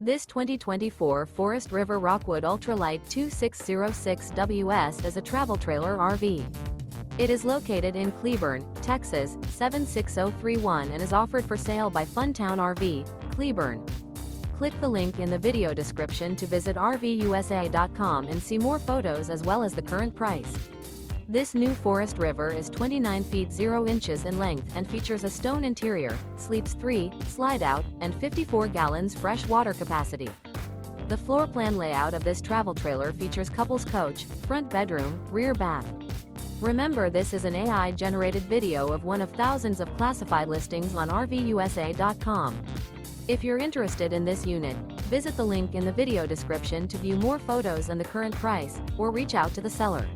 This 2024 Forest River Rockwood Ultralight 2606WS is a travel trailer RV. It is located in Cleburne, Texas, 76031 and is offered for sale by Funtown RV, Cleburne. Click the link in the video description to visit RVUSA.com and see more photos as well as the current price. This new Forest River is 29 feet 0 inches in length and features a stone interior, sleeps 3, slide-out, and 54 gallons fresh water capacity. The floor plan layout of this travel trailer features couples coach, front bedroom, rear bath. Remember, this is an AI-generated video of one of thousands of classified listings on RVUSA.com. If you're interested in this unit, visit the link in the video description to view more photos and the current price, or reach out to the seller.